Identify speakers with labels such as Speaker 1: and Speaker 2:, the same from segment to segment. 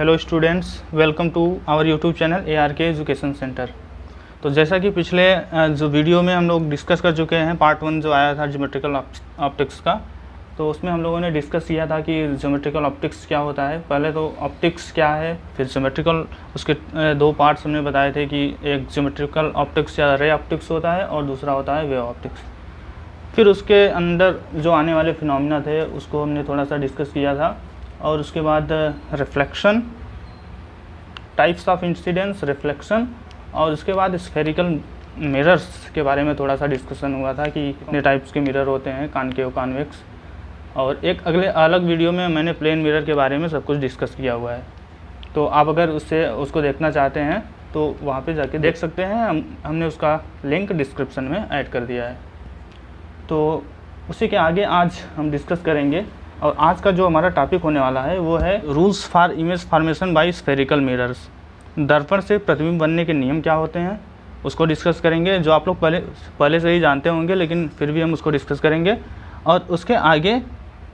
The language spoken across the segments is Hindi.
Speaker 1: Hello students, welcome to our YouTube channel ARK education centre. तो जैसा कि पिछले जो वीडियो में हम लोग डिस्कस कर चुके हैं, पार्ट 1 जो आया था ज्योमेट्रिकल ऑप्टिक्स का, तो उसमें हम लोगों ने डिस्कस किया था कि ज्योमेट्रिकल ऑप्टिक्स क्या होता है। पहले तो ऑप्टिक्स क्या है, फिर ज्योमेट्रिकल, उसके दो पार्ट्स हमने बताए थे कि एक ज्योमेट्रिकल ऑप्टिक्स या रे ऑप्टिक्स होता है और दूसरा होता है वेव ऑप्टिक्स। फिर उसके अंदर जो आने वाले फिनोमिना थे उसको हमने थोड़ा सा डिस्कस किया था, और उसके बाद reflection, types of incidence, reflection, और उसके बाद स्फेरिकल मिरर्स के बारे में थोड़ा सा डिस्कशन हुआ था कि कितने टाइप्स के मिरर होते हैं, कॉनकेव, कॉन्वेक्स। और एक अगले अलग वीडियो में मैंने प्लेन मिरर के बारे में सब कुछ डिस्कस किया हुआ है, तो आप अगर उसको देखना चाहते हैं तो वहाँ पे जाके देख सकते हैं। हमने उसका लिंक डिस्क्रिप्शन में ऐड कर दिया है। तो उसी के आगे आज हम डिस्कस करेंगे, और आज का जो हमारा टॉपिक होने वाला है वो है rules for image formation by spherical mirrors. दर्पण से प्रतिबिंब बनने के नियम क्या होते हैं उसको डिस्कस करेंगे, जो आप लोग पहले से ही जानते होंगे, लेकिन फिर भी हम उसको डिस्कस करेंगे। और उसके आगे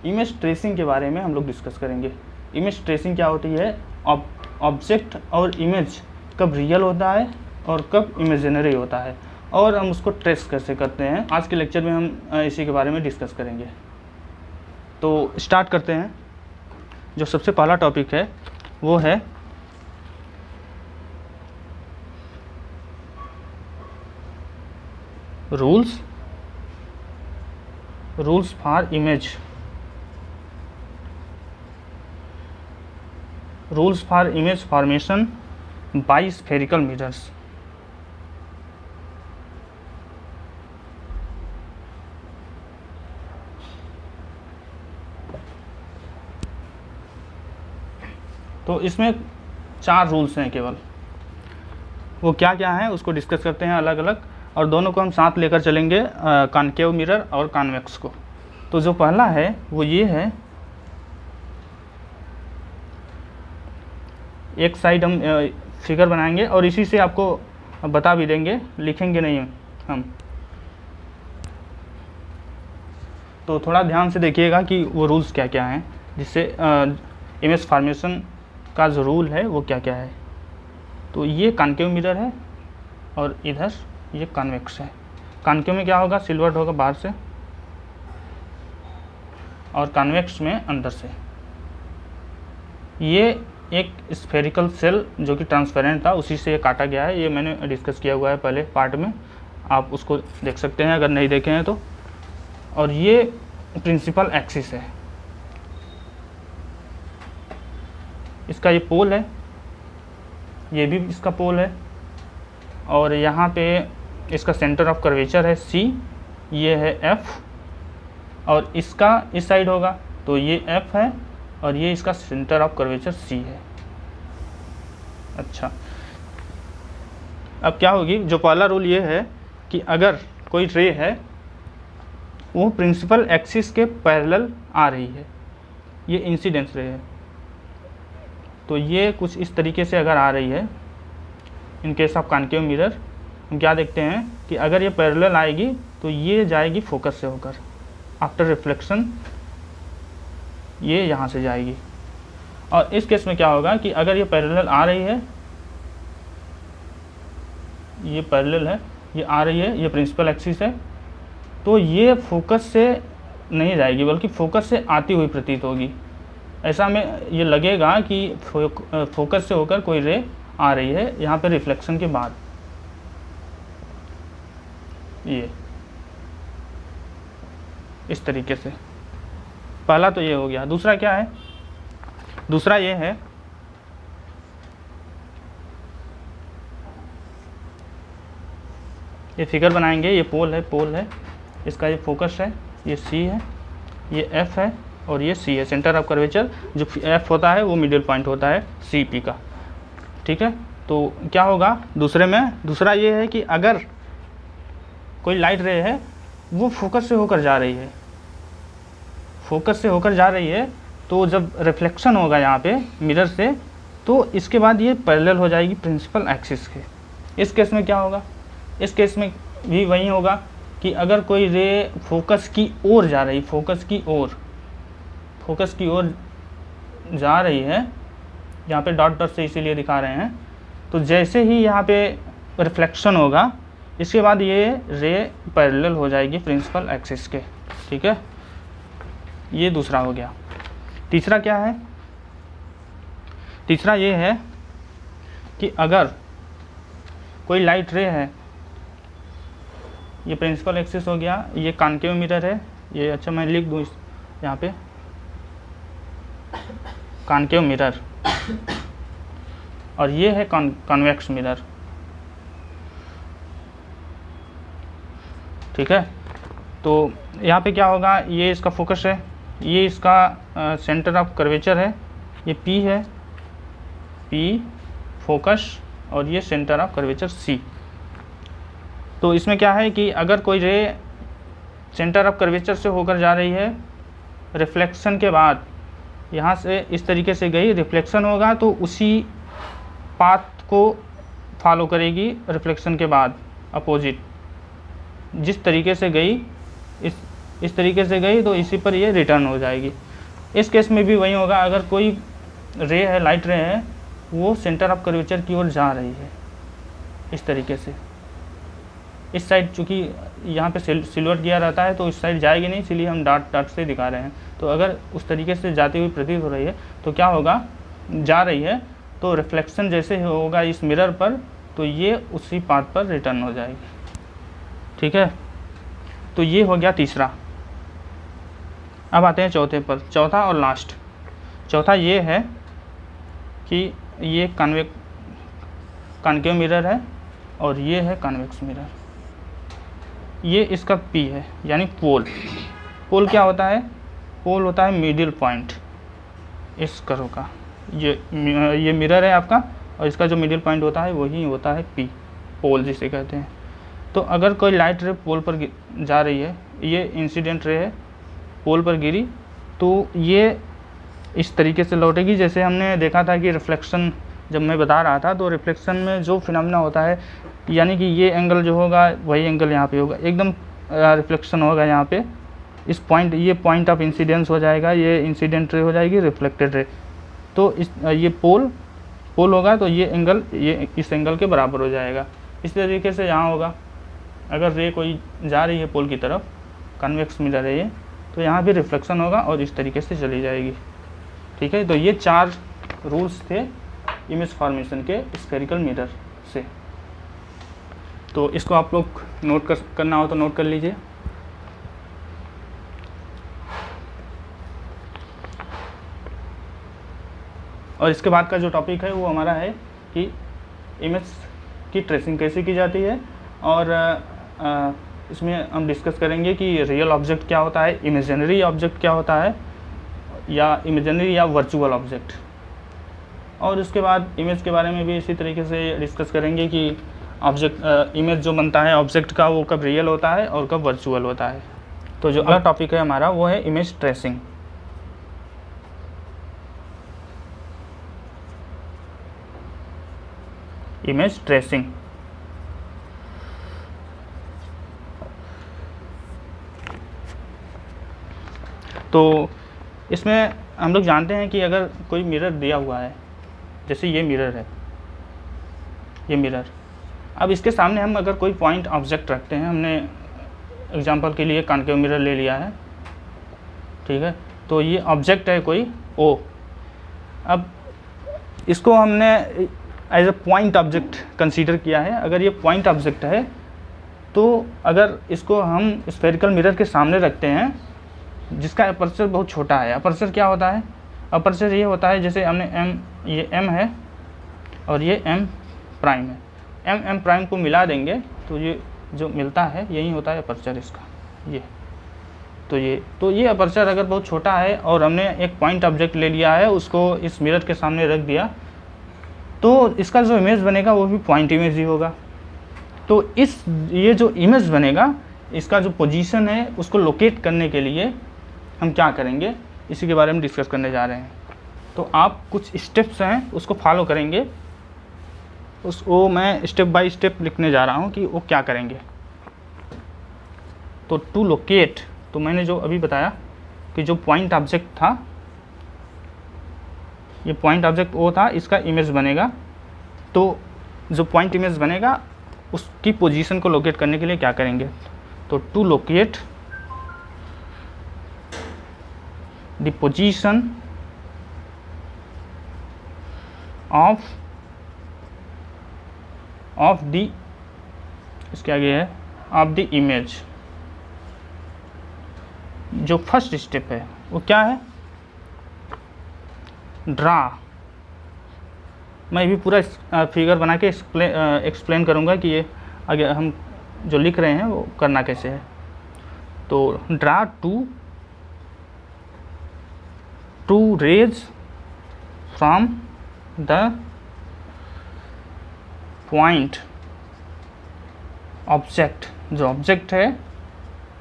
Speaker 1: इमेज ट्रेसिंग के बारे में हम लोग डिस्कस करेंगे। इमेज ट्रेसिंग क्या होती है, ऑब्जेक्ट और इमेज कब रियल होता है और कब इमेजिनरी होता है, और हम उसको ट्रेस कैसे करते हैं। आज के लेक्चर में हम इसी के बारे में डिस्कस करेंगे। तो स्टार्ट करते हैं। जो सबसे पहला टॉपिक है वो है rules for image, rules for image formation by spherical mirrors. तो इसमें 4 रूल्स हैं केवल। वो क्या क्या हैं उसको डिस्कस करते हैं अलग अलग, और दोनों को हम साथ लेकर चलेंगे, कॉनकेव मिरर और कॉन्वेक्स को। तो जो पहला है वो ये है, एक साइड हम फिगर बनाएंगे और इसी से आपको बता भी देंगे, लिखेंगे नहीं हम। तो थोड़ा ध्यान से देखिएगा कि वो रूल्स क्या क्या हैं, जिससे इमेज फॉर्मेशन का जो रूल है वो क्या क्या है। तो ये कॉनकेव मिरर है और इधर ये कॉन्वेक्स है। कॉनकेव में क्या होगा, सिल्वर्ड होगा बाहर से, और कॉन्वेक्स में अंदर से। ये एक स्फेरिकल सेल जो कि ट्रांसपेरेंट था, उसी से ये काटा गया है। ये मैंने डिस्कस किया हुआ है पहले पार्ट में, आप उसको देख सकते हैं अगर नहीं देखे हैं तो। और ये प्रिंसिपल एक्सिस है, इसका ये पोल है, ये भी इसका पोल है, और यहाँ पे इसका सेंटर ऑफ कर्वेचर है C, ये है F, और इसका इस साइड होगा तो ये F है, और ये इसका सेंटर ऑफ कर्वेचर C है। अच्छा, अब क्या होगी, जो पहला रूल ये है कि अगर कोई रे है वो प्रिंसिपल एक्सिस के पैरेलल आ रही है, ये इंसिडेंस रे है, तो ये कुछ इस तरीके से अगर आ रही है, in case of concave mirror हम क्या देखते हैं कि अगर ये पैरेलल आएगी तो ये जाएगी फोकस से होकर, आफ्टर रिफ्लेक्शन ये यहाँ से जाएगी। और इस केस में क्या होगा कि अगर ये पैरेलल आ रही है, ये पैरेलल है, ये आ रही है, ये प्रिंसिपल एक्सिस है, तो ये फोकस से नहीं जाएगी बल्कि फोकस से आती हुई प्रतीत होगी। ऐसा में ये लगेगा कि फोकस से होकर कोई रे आ रही है यहाँ पे रिफ्लेक्शन के बाद। ये इस तरीके से पहला तो ये हो गया। दूसरा क्या है, दूसरा ये है ये फिगर बनाएंगे, ये पोल है, इसका ये फोकस है, ये C है, ये F है, और ये C है, सेंटर ऑफ कर्वेचर। जो F होता है वो मिडिल पॉइंट होता है CP का, ठीक है। तो क्या होगा दूसरे में, दूसरा ये है कि अगर कोई लाइट रे है वो फोकस से होकर जा रही है, फोकस से होकर जा रही है, तो जब रिफ्लेक्शन होगा यहाँ पे मिरर से, तो इसके बाद ये पैरेलल हो जाएगी प्रिंसिपल एक्सिस के। इस केस में क्या होगा, इस केस में भी वही होगा कि अगर कोई रे फोकस की ओर जा रही, फोकस की ओर जा रही है, यहाँ पे डॉट डॉट से इसीलिए दिखा रहे हैं। तो जैसे ही यहाँ पे रिफ्लेक्शन होगा, इसके बाद ये रे पैरेलल हो जाएगी प्रिंसिपल एक्सिस के। ठीक है, ये दूसरा हो गया। तीसरा क्या है? तीसरा ये है कि अगर कोई लाइट रे है, ये प्रिंसिपल एक्सिस हो गया, ये कॉनकेव मिरर है, ये अच्छा मैं लिख दूँ यहाँ पे कॉनकेव मिरर, और ये है कॉन्वेक्स मिरर। ठीक है, तो यहाँ पे क्या होगा, ये इसका फोकस है, ये इसका सेंटर ऑफ कर्वेचर है, ये P है, P फोकस, और ये सेंटर ऑफ कर्वेचर C। तो इसमें क्या है कि अगर कोई रे सेंटर ऑफ कर्वेचर से होकर जा रही है, रिफ्लेक्शन के बाद यहाँ से इस तरीके से गई, रिफ्लेक्शन होगा तो उसी पाथ को फॉलो करेगी रिफ्लेक्शन के बाद, अपोजिट जिस तरीके से गई, इस तरीके से गई तो इसी पर ये रिटर्न हो जाएगी। इस केस में भी वही होगा, अगर कोई रे है, लाइट रे है, वो सेंटर ऑफ कर्वेचर की ओर जा रही है इस तरीके से, इस साइड चूँकि यहाँ पे सिल्वर गियर रहता है तो इस साइड जाएगी नहीं, इसलिए हम डॉट डॉट से दिखा रहे हैं। तो अगर उस तरीके से जाती हुई प्रतीत हो रही है तो क्या होगा, जा रही है तो रिफ्लेक्शन जैसे होगा इस मिरर पर, तो ये उसी पाथ पर रिटर्न हो जाएगी। ठीक है, तो ये हो गया तीसरा। अब आते हैं चौथे पर, चौथा और लास्ट। चौथा ये है कि ये कॉनकेव मिरर है और ये है कॉन्वेक्स मिरर। ये इसका P है, यानी पोल। पोल क्या होता है? पोल होता है मिडिल पॉइंट इस कर्व का। ये मिरर है आपका, और इसका जो मिडिल पॉइंट होता है वही होता है P, पोल जिसे कहते हैं। तो अगर कोई लाइट रे पोल पर जा रही है, ये इंसिडेंट रे है, पोल पर गिरी, तो ये इस तरीके से लौटेगी। जैसे हमने देखा था कि रिफ्लेक्शन जब मैं बता रहा था, तो रिफ्लेक्शन में जो फिनोमेना होता है, यानी कि ये एंगल जो होगा वही एंगल यहाँ पे होगा, एकदम रिफ्लेक्शन होगा यहाँ पे, इस पॉइंट, ये पॉइंट ऑफ इंसिडेंस हो जाएगा, ये इंसिडेंट रे हो जाएगी, रिफ्लेक्टेड रे। तो ये पोल होगा तो ये एंगल ये इस एंगल के बराबर हो जाएगा। इस तरीके से यहाँ होगा, अगर रे कोई जा रही है पोल की तरफ, कन्वेक्स मिरर है ये, तो यहाँ भी रिफ्लेक्शन होगा और इस तरीके से चली जाएगी। ठीक है, तो ये 4 रूल्स थे इमेज फॉर्मेशन के स्फेरिकल मिरर से। तो इसको आप लोग नोट करना हो तो नोट कर लीजिए। और इसके बाद का जो टॉपिक है वो हमारा है कि इमेज की ट्रेसिंग कैसे की जाती है, और इसमें हम डिस्कस करेंगे कि रियल ऑब्जेक्ट क्या होता है, इमेजिनरी ऑब्जेक्ट क्या होता है, या इमेजिनरी या वर्चुअल ऑब्जेक्ट। और उसके बाद इमेज के बारे में भी इसी तरीके से डिस्कस करेंगे कि ऑब्जेक्ट इमेज जो बनता है ऑब्जेक्ट का, वो कब रियल होता है और कब वर्चुअल होता है। तो जो अगला टॉपिक है हमारा वो है इमेज ट्रेसिंग। इमेज ट्रेसिंग तो इसमें हम लोग जानते हैं कि अगर कोई मिरर दिया हुआ है, जैसे ये मिरर है, ये मिरर, अब इसके सामने हम अगर कोई पॉइंट ऑब्जेक्ट रखते हैं, हमने एग्जांपल के लिए कॉनकेव मिरर ले लिया है, ठीक है, तो ये ऑब्जेक्ट है कोई O। अब इसको हमने as a point object consider किया है। अगर ये पॉइंट ऑब्जेक्ट है तो अगर इसको हम स्फेरिकल मिरर के सामने रखते हैं जिसका अपर्चर बहुत छोटा है। अपर्चर क्या होता है? अपर्चर ये होता है, जैसे हमने ये M है और ये M प्राइम है, M प्राइम को मिला देंगे तो ये जो मिलता है यही होता है अपर्चर इसका, ये। तो ये अपर्चर अगर बहुत छोटा है और हमने एक पॉइंट ऑब्जेक्ट ले लिया है, उसको इस मिरर के सामने रख दिया, तो इसका जो इमेज बनेगा वो भी पॉइंट इमेज ही होगा। तो ये जो इमेज बनेगा, इसका जो पोजीशन है उसको लोकेट करने के लिए हम क्या करेंगे, इसी के बारे में डिस्कस करने जा रहे हैं। तो आप कुछ स्टेप्स हैं उसको फॉलो करेंगे, वो मैं स्टेप बाय स्टेप लिखने जा रहा हूँ कि वो क्या करेंगे। तो टू लोकेट, तो मैंने जो अभी बताया कि जो पॉइंट ऑब्जेक्ट था ये पॉइंट ऑब्जेक्ट ओ था, इसका इमेज बनेगा। तो जो पॉइंट इमेज बनेगा उसकी पोजीशन को लोकेट करने के लिए क्या करेंगे, तो to locate the position of the, इसके आगे है ऑफ द इमेज। जो फर्स्ट स्टेप है वो क्या है, ड्रा। मैं भी पूरा फिगर बना के एक्सप्लेन करूँगा कि ये आगे हम जो लिख रहे हैं वो करना कैसे है। तो draw two rays from the point object, जो ऑब्जेक्ट है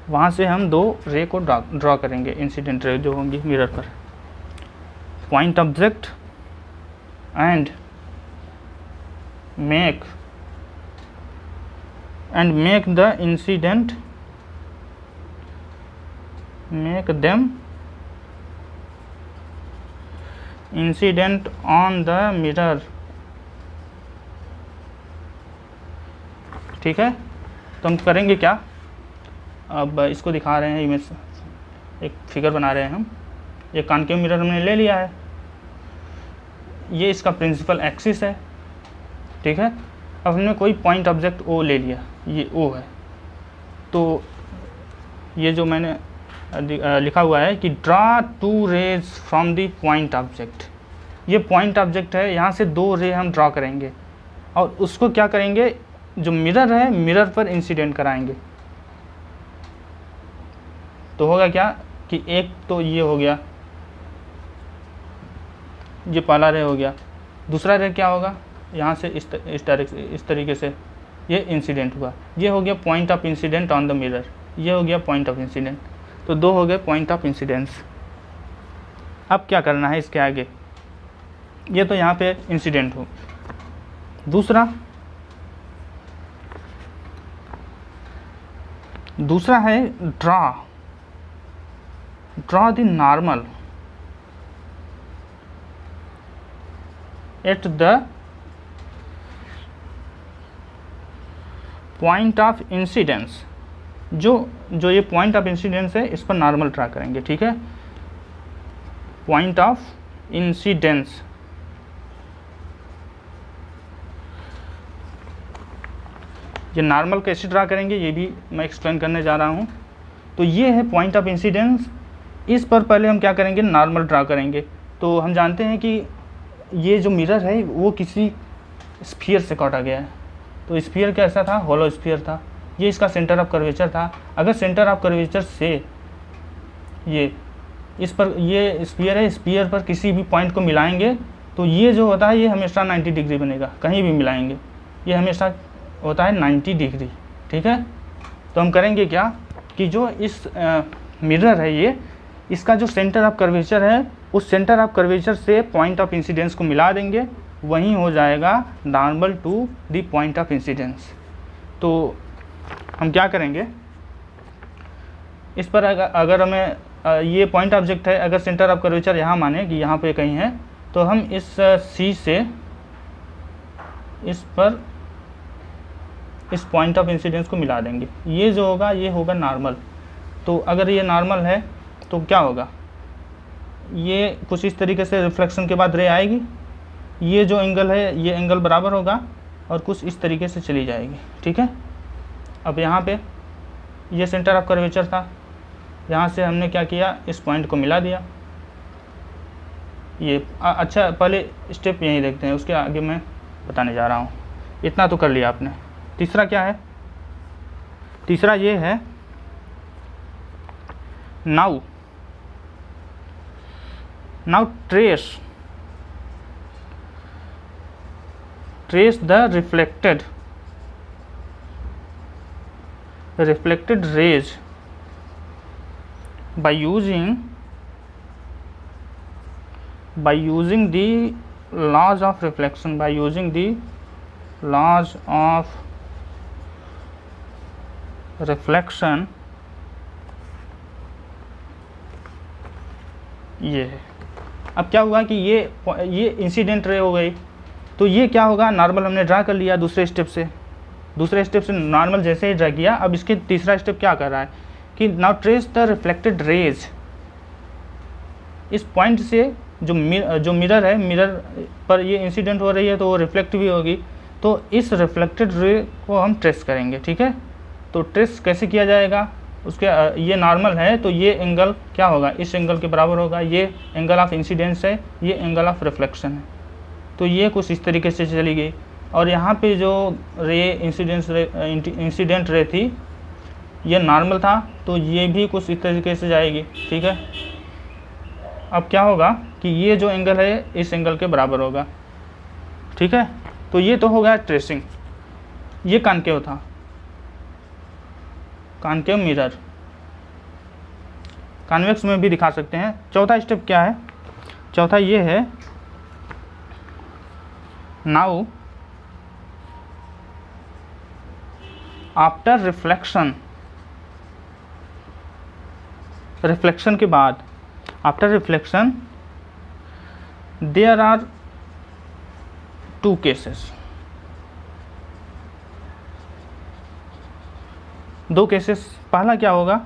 Speaker 1: वहाँ से हम दो रे को ड्रॉ करेंगे, इंसिडेंट रे जो होंगी मिरर पर। Point object and make the incident, make them incident on the mirror। ठीक है, तो हम करेंगे क्या, अब इसको दिखा रहे हैं इमेज, एक फिगर बना रहे हैं हम। ये कॉन्केव मिरर हमने ले लिया है, ये इसका प्रिंसिपल एक्सिस है, ठीक है। अब हमने कोई पॉइंट ऑब्जेक्ट ओ ले लिया, ये ओ है। तो ये जो मैंने लिखा हुआ है कि draw two rays from the point object, ये पॉइंट ऑब्जेक्ट है, यहाँ से दो रे हम ड्रॉ करेंगे और उसको क्या करेंगे, जो मिरर है मिरर पर इंसिडेंट कराएंगे। तो होगा क्या कि एक तो ये हो गया, ये पहला रे हो गया। दूसरा रे क्या होगा, यहाँ से इस तरीके से ये इंसिडेंट हुआ, ये हो गया point of incident on the mirror, ये हो गया पॉइंट ऑफ इंसिडेंट। तो दो हो गए पॉइंट ऑफ इंसिडेंस। अब क्या करना है इसके आगे, ये तो यहाँ पे इंसिडेंट हो। दूसरा है draw the normal at the point of incidence. जो ये पॉइंट ऑफ इंसिडेंस है इस पर नॉर्मल ड्रा करेंगे, ठीक है। पॉइंट ऑफ इंसिडेंस, ये नॉर्मल कैसे ड्रा करेंगे ये भी मैं एक्सप्लेन करने जा रहा हूँ। तो ये है पॉइंट ऑफ इंसिडेंस, इस पर पहले हम क्या करेंगे, नॉर्मल ड्रा करेंगे। तो हम जानते हैं कि ये जो मिरर है वो किसी स्फीयर से काटा गया है। तो स्फीयर कैसा था, होलो स्फीयर था, ये इसका सेंटर ऑफ कर्वेचर था। अगर सेंटर ऑफ कर्वेचर से ये इस पर, ये स्फीयर है, स्फीयर पर किसी भी पॉइंट को मिलाएंगे तो ये जो होता है ये हमेशा 90 डिग्री बनेगा, कहीं भी मिलाएंगे ये हमेशा होता है 90 डिग्री, ठीक है। तो हम करेंगे क्या कि जो इस मिरर है ये, इसका जो सेंटर ऑफ कर्वेचर है उस सेंटर ऑफ कर्वेचर से पॉइंट ऑफ इंसिडेंस को मिला देंगे, वहीं हो जाएगा normal to the point of incidence. तो हम क्या करेंगे, इस पर अगर हमें ये पॉइंट ऑब्जेक्ट है, अगर सेंटर ऑफ कर्वेचर यहाँ माने कि यहाँ पे कहीं है, तो हम इस सी से इस पर इस पॉइंट ऑफ इंसिडेंस को मिला देंगे। ये जो होगा ये होगा नॉर्मल। तो अगर ये नॉर्मल है तो क्या होगा, ये कुछ इस तरीके से रिफ्लेक्शन के बाद रे आएगी, ये जो एंगल है ये एंगल बराबर होगा और कुछ इस तरीके से चली जाएगी, ठीक है। अब यहाँ पे ये सेंटर ऑफ कर्वेचर था, यहाँ से हमने क्या किया, इस पॉइंट को मिला दिया। ये अच्छा पहले स्टेप यहीं देखते हैं, उसके आगे मैं बताने जा रहा हूँ। इतना तो कर लिया आपने। तीसरा क्या है, तीसरा ये है now trace the reflected rays by using the laws of reflection, by using the laws of reflection। ये है अब क्या हुआ कि ये इंसिडेंट रे हो गई, तो ये क्या होगा, नॉर्मल हमने ड्रा कर लिया दूसरे स्टेप से नॉर्मल जैसे ही ड्रा किया। अब इसके तीसरा स्टेप क्या कर रहा है कि now trace the reflected raise, इस पॉइंट से जो मिरर है, मिरर पर ये इंसिडेंट हो रही है तो वो रिफ्लेक्ट भी होगी, तो इस रिफ्लेक्टेड रे को हम ट्रेस करेंगे। ठीक है, तो ट्रेस कैसे किया जाएगा, उसके ये नॉर्मल है तो ये एंगल क्या होगा, इस एंगल के बराबर होगा। ये एंगल ऑफ इंसिडेंस है, ये एंगल ऑफ रिफ्लेक्शन है, तो ये कुछ इस तरीके से चली गई। और यहाँ पे जो इंसिडेंट रे थी ये नॉर्मल था, तो ये भी कुछ इस तरीके से जाएगी। ठीक है, अब क्या होगा कि ये जो एंगल है इस एंगल के बराबर होगा। ठीक है, तो ये तो हो गया ट्रेसिंग। ये कॉनकेव था, कॉनकेव मिरर। कॉन्वेक्स में भी दिखा सकते हैं। चौथा स्टेप क्या है, चौथा ये है, नाउ आफ्टर रिफ्लेक्शन के बाद, after reflection there are 2 cases, 2 cases. पहला क्या होगा,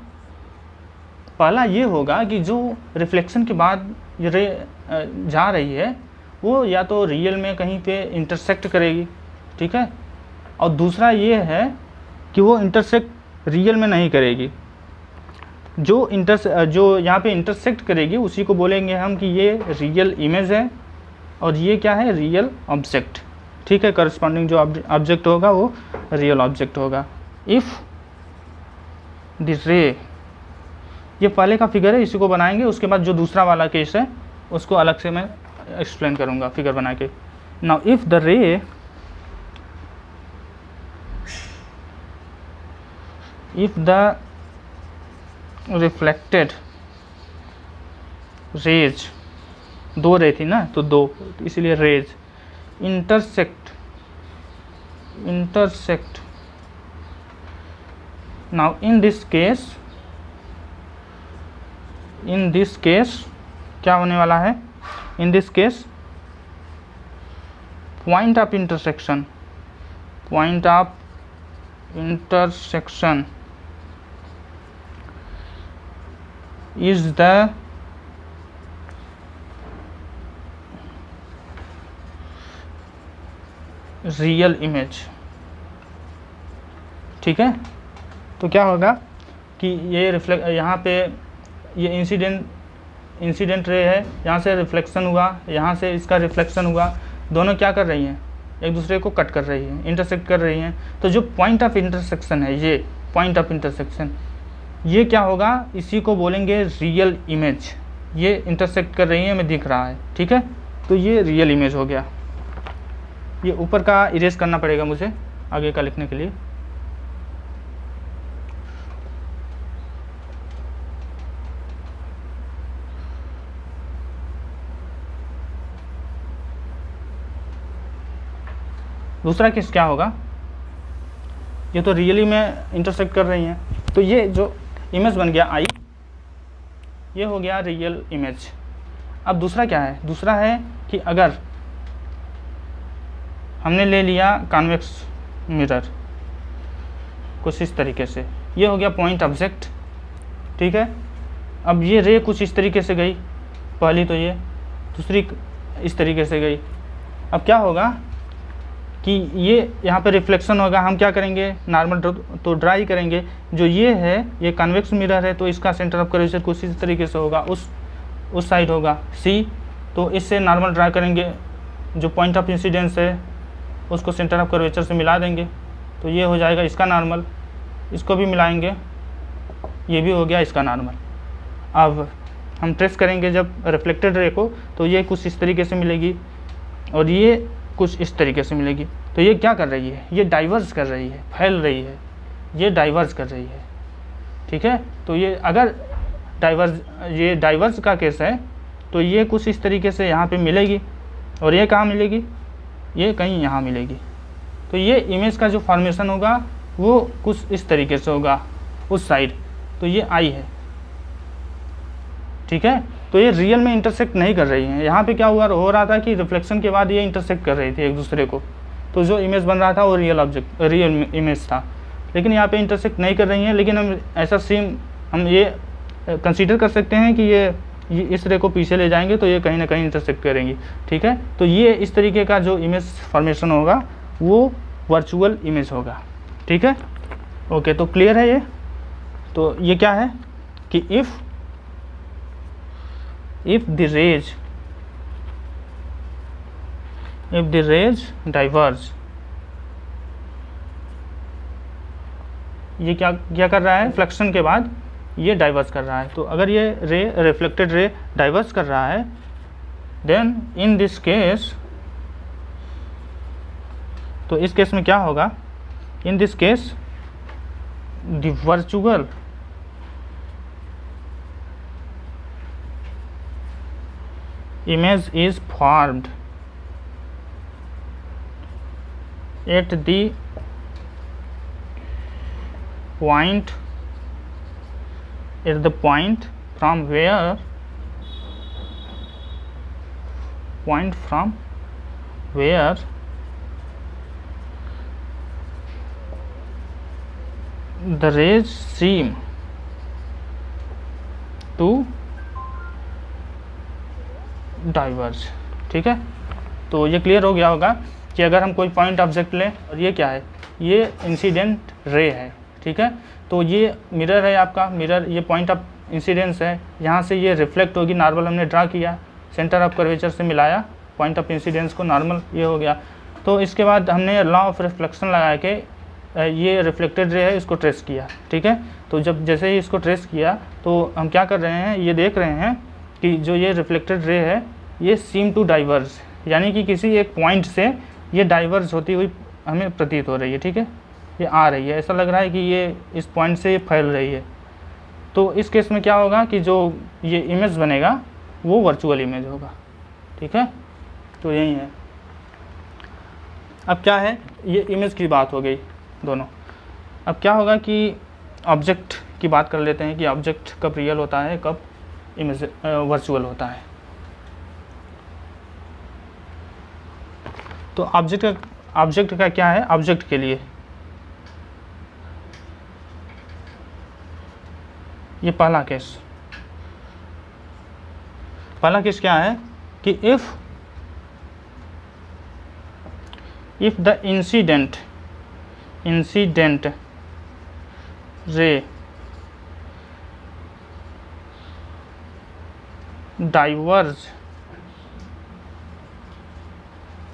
Speaker 1: पहला ये होगा कि जो रिफ्लेक्शन के बाद रे जा रही है वो या तो रियल में कहीं पे इंटरसेक्ट करेगी। ठीक है, और दूसरा ये है कि वो इंटरसेक्ट रियल में नहीं करेगी। जो यहाँ पे इंटरसेक्ट करेगी उसी को बोलेंगे हम कि ये रियल इमेज है और ये क्या है, रियल ऑब्जेक्ट। ठीक है, करस्पॉन्डिंग जो ऑब्जेक्ट होगा वो रियल ऑब्जेक्ट होगा। इफ़ द रे, ये पहले का फिगर है, इसी को बनाएंगे, उसके बाद जो दूसरा वाला केस है उसको अलग से मैं एक्सप्लेन करूँगा फिगर बना के। नाउ इफ़ द रे, if the reflected rays, 2 रे थी ना तो 2, इसलिए raise intersect, now in this case क्या होने वाला है, in this case point of intersection is the real image. ठीक है, तो क्या होगा कि ये यहाँ पे ये इंसिडेंट रे है, यहाँ से रिफ्लेक्शन हुआ, यहाँ से इसका रिफ्लेक्शन हुआ, दोनों क्या कर रही हैं, एक दूसरे को कट कर रही हैं, इंटरसेक्ट कर रही हैं। तो जो पॉइंट ऑफ इंटरसेक्शन है, ये पॉइंट ऑफ इंटरसेक्शन, ये क्या होगा, इसी को बोलेंगे रियल इमेज। ये इंटरसेक्ट कर रही है, हमें दिख रहा है। ठीक है, तो ये रियल इमेज हो गया। ये ऊपर का इरेज करना पड़ेगा मुझे आगे का लिखने के लिए। दूसरा केस क्या होगा, ये तो रियली में इंटरसेक्ट कर रही हैं, तो ये जो इमेज बन गया आई, ये हो गया रियल इमेज। अब दूसरा क्या है, दूसरा है कि अगर हमने ले लिया कॉन्वेक्स मिरर कुछ इस तरीके से, ये हो गया पॉइंट ऑब्जेक्ट। ठीक है, अब ये रे कुछ इस तरीके से गई, पहली तो ये, दूसरी इस तरीके से गई। अब क्या होगा कि ये यहाँ पे रिफ्लेक्शन होगा, हम क्या करेंगे, नॉर्मल तो ड्रा ही करेंगे। जो ये है, ये कन्वेक्स मिरर है, तो इसका सेंटर ऑफ कर्वेचर कुछ इस तरीके से होगा, उस साइड होगा सी, तो इससे नॉर्मल ड्रा करेंगे, जो पॉइंट ऑफ इंसिडेंस है उसको सेंटर ऑफ कर्वेचर से मिला देंगे, तो ये हो जाएगा इसका नॉर्मल, इसको भी मिलाएंगे, ये भी हो गया इसका नॉर्मल। अब हम ट्रेस करेंगे जब रिफ्लेक्टेड रे को, तो ये कुछ इस तरीके से मिलेगी और ये कुछ इस तरीके से मिलेगी। तो ये क्या कर रही है, ये डाइवर्स कर रही है, फैल रही है, ये डाइवर्स कर रही है। ठीक है, तो ये अगर ये डाइवर्स का केस है तो ये कुछ इस तरीके से यहाँ पे मिलेगी, और ये कहाँ मिलेगी, ये कहीं यहाँ मिलेगी। तो ये इमेज का जो फॉर्मेशन होगा वो कुछ इस तरीके से होगा उस साइड, तो ये आई है। ठीक है, तो ये रियल में इंटरसेक्ट नहीं कर रही हैं। यहाँ पे क्या हो रहा था कि रिफ्लेक्शन के बाद ये इंटरसेक्ट कर रही थी एक दूसरे को, तो जो इमेज बन रहा था वो रियल इमेज था। लेकिन यहाँ पे इंटरसेक्ट नहीं कर रही हैं, लेकिन हम ऐसा सेम हम ये कंसीडर कर सकते हैं कि ये इस रे को पीछे ले जाएंगे तो ये कहीं ना कहीं इंटरसेक्ट करेंगी। ठीक है, तो ये इस तरीके का जो इमेज फॉर्मेशन होगा वो वर्चुअल इमेज होगा। ठीक है, ओके, तो क्लियर है ये। तो ये क्या है कि इफ द रेज डाइवर्ज, ये क्या कर रहा है, रिफ्लेक्शन के बाद ये डाइवर्स कर रहा है। तो अगर ये रे रिफ्लेक्टेड रे डाइवर्स कर रहा है, देन इन दिस केस, तो इस केस में क्या होगा, in this case the virtual image is formed at the point from where the rays seem to diverge. ठीक है, तो ये क्लियर हो गया होगा कि अगर हम कोई पॉइंट ऑब्जेक्ट लें और ये क्या है, ये इंसिडेंट रे है। ठीक है, तो ये मिरर है आपका, मिरर ये पॉइंट ऑफ इंसिडेंस है, यहाँ से ये रिफ्लेक्ट होगी, नॉर्मल हमने ड्रा किया, सेंटर ऑफ कर्वेचर से मिलाया पॉइंट ऑफ इंसिडेंस को, नॉर्मल ये हो गया। तो इसके बाद हमने लॉ ऑफ रिफ्लेक्शन लगा के ये रिफ्लेक्टेड रे है इसको ट्रेस किया। ठीक है, तो जब जैसे ही इसको ट्रेस किया तो हम क्या कर रहे हैं, ये देख रहे हैं कि जो ये रिफ्लेक्टेड रे है ये सीम टू डाइवर्ज, यानी कि किसी एक पॉइंट से ये डाइवर्ज होती हुई हमें प्रतीत हो रही है। ठीक है, ये आ रही है, ऐसा लग रहा है कि ये इस पॉइंट से ये फैल रही है। तो इस केस में क्या होगा कि जो ये इमेज बनेगा वो वर्चुअल इमेज होगा। ठीक है, तो यही है। अब क्या है, ये इमेज की बात हो गई दोनों। अब क्या होगा कि ऑब्जेक्ट की बात कर लेते हैं कि ऑब्जेक्ट कब रियल होता है, कब इमेज वर्चुअल होता है। तो ऑब्जेक्ट का क्या है, ऑब्जेक्ट के लिए ये पहला केस क्या है कि if the incident ray diverge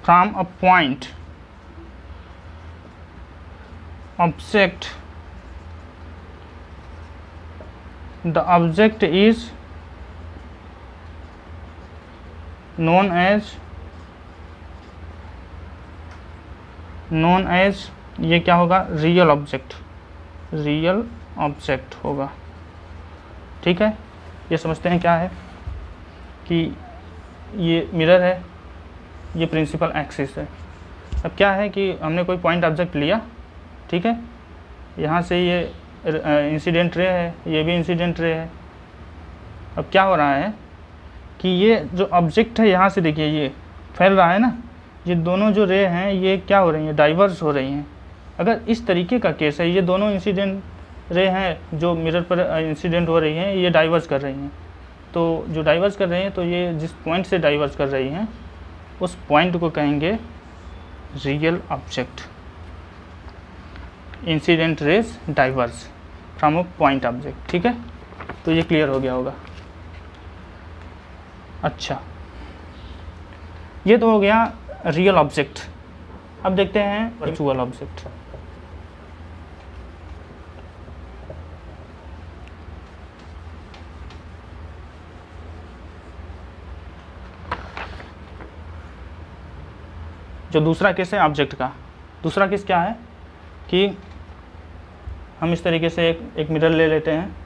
Speaker 1: from a point object, the object is known as ये क्या होगा, रियल ऑब्जेक्ट होगा। ठीक है, ये समझते हैं क्या है कि ये मिरर है, ये प्रिंसिपल एक्सिस है। अब क्या है कि हमने कोई पॉइंट ऑब्जेक्ट लिया, ठीक है, यहाँ से ये इंसिडेंट रे है, ये भी इंसिडेंट रे है। अब क्या हो रहा है कि ये जो ऑब्जेक्ट है यहाँ से देखिए ये फैल रहा है ना, ये दोनों जो रे हैं ये क्या हो रही हैं, डाइवर्स हो रही हैं। अगर इस तरीके का केस है, ये दोनों इंसिडेंट रे हैं जो मिरर पर इंसिडेंट हो रही हैं, ये डाइवर्स कर रही हैं। तो जो डाइवर्स कर रही हैं, तो ये जिस पॉइंट से डाइवर्स कर रही हैं उस पॉइंट को कहेंगे real object. Incident raise diverse from a point object. ठीक है, तो ये क्लियर हो गया होगा। अच्छा, ये तो हो गया रियल ऑब्जेक्ट। अब देखते हैं वर्चुअल ऑब्जेक्ट। जो दूसरा केस है ऑब्जेक्ट का, दूसरा केस क्या है कि हम इस तरीके से एक मिरर ले लेते हैं,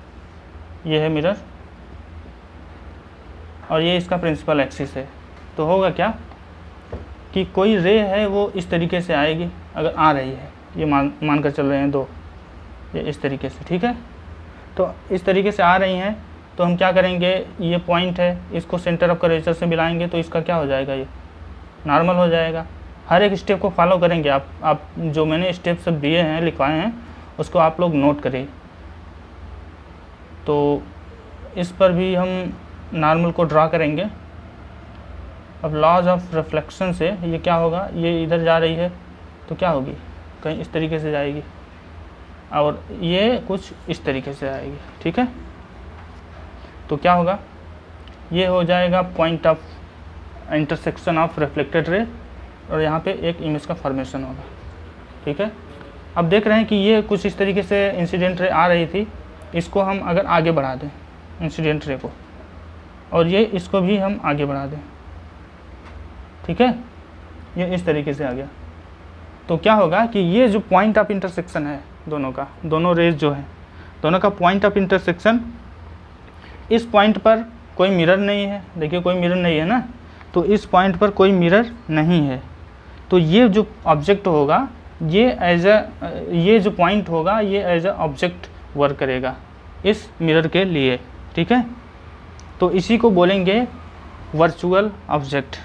Speaker 1: ये है मिरर और ये इसका प्रिंसिपल एक्सिस है। तो होगा क्या कि कोई रे है वो इस तरीके से आएगी, अगर आ रही है, ये मानकर चल रहे हैं दो, ये इस तरीके से, ठीक है। तो इस तरीके से आ रही हैं, तो हम क्या करेंगे, ये पॉइंट है, इसको सेंटर ऑफ कर्वेचर से मिलाएंगे तो इसका क्या हो जाएगा, ये नॉर्मल हो जाएगा। हर एक स्टेप को फॉलो करेंगे आप जो मैंने स्टेप सब दिए हैं, लिखवाए हैं, उसको आप लोग नोट करें। तो इस पर भी हम नॉर्मल को ड्रा करेंगे। अब लॉज ऑफ रिफ्लेक्शन से ये क्या होगा, ये इधर जा रही है तो क्या होगी, कहीं इस तरीके से जाएगी और ये कुछ इस तरीके से आएगी, ठीक है। तो क्या होगा, ये हो जाएगा point of intersection of reflected ray और यहाँ पे एक इमेज का फॉर्मेशन होगा, ठीक है। अब देख रहे हैं कि ये कुछ इस तरीके से इंसिडेंट रे आ रही थी, इसको हम अगर आगे बढ़ा दें इंसिडेंट रे को, और ये इसको भी हम आगे बढ़ा दें, ठीक है, ये इस तरीके से आ गया। तो क्या होगा कि ये जो पॉइंट ऑफ इंटरसेक्शन है दोनों का, दोनों रेज जो है, दोनों का पॉइंट ऑफ इंटरसेक्शन, इस पॉइंट पर कोई मिरर नहीं है, देखिए कोई मिरर नहीं है ना, तो इस पॉइंट पर कोई मिरर नहीं है, तो ये जो ऑब्जेक्ट होगा ये जो पॉइंट होगा ये एज ए ऑब्जेक्ट वर्क करेगा इस मिरर के लिए, ठीक है। तो इसी को बोलेंगे वर्चुअल ऑब्जेक्ट।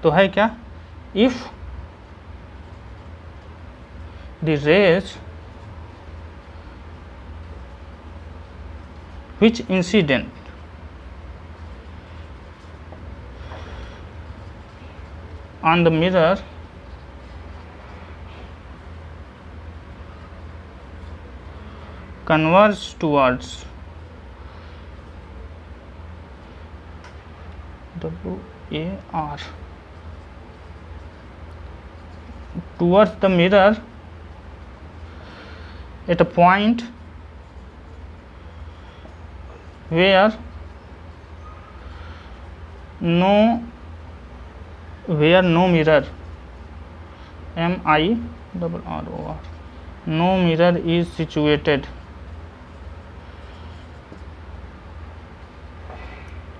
Speaker 1: तो है क्या, if the rays which incident on the mirror converge towards WAR towards the mirror at a point where no mirror MIRROR no mirror is situated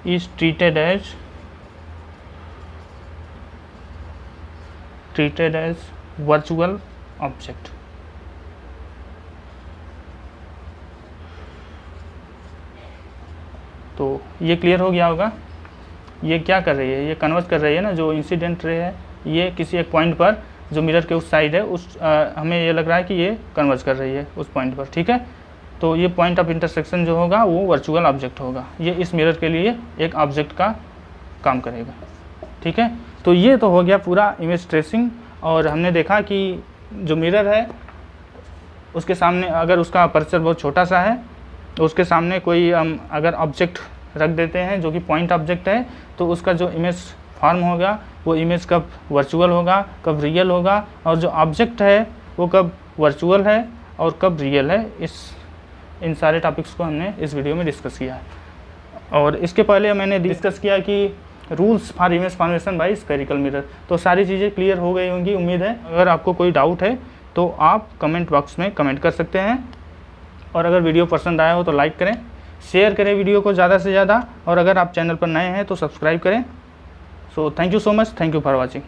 Speaker 1: is treated as virtual object। तो ये क्लियर हो गया होगा। ये क्या कर रही है, ये कन्वर्ज कर रही है ना, जो इंसिडेंट रे है ये किसी एक पॉइंट पर जो मिरर के उस साइड है उस हमें ये लग रहा है कि ये कन्वर्ज कर रही है उस पॉइंट पर, ठीक है। तो ये पॉइंट ऑफ इंटरसेक्शन जो होगा वो वर्चुअल ऑब्जेक्ट होगा, ये इस मिरर के लिए एक ऑब्जेक्ट का काम करेगा, ठीक है। तो ये तो हो गया पूरा इमेज ट्रेसिंग। और हमने देखा कि जो मिरर है उसके सामने अगर उसका अपर्चर बहुत छोटा सा है तो उसके सामने कोई हम अगर ऑब्जेक्ट रख देते हैं जो कि पॉइंट ऑब्जेक्ट है, तो उसका जो इमेज फॉर्म होगा वो इमेज कब वर्चुअल होगा, कब रियल होगा, और जो ऑब्जेक्ट है वो कब वर्चुअल है और कब रियल है, इन सारे टॉपिक्स को हमने इस वीडियो में डिस्कस किया है। और इसके पहले मैंने डिस्कस किया कि rules for image formation by spherical mirror. तो सारी चीज़ें क्लियर हो गई होंगी उम्मीद है। अगर आपको कोई डाउट है तो आप कमेंट बॉक्स में कमेंट कर सकते हैं, और अगर वीडियो पसंद आया हो तो लाइक करें, शेयर करें वीडियो को ज़्यादा से ज़्यादा, और अगर आप चैनल पर नए हैं तो सब्सक्राइब करें। So thank you so much, thank you for watching.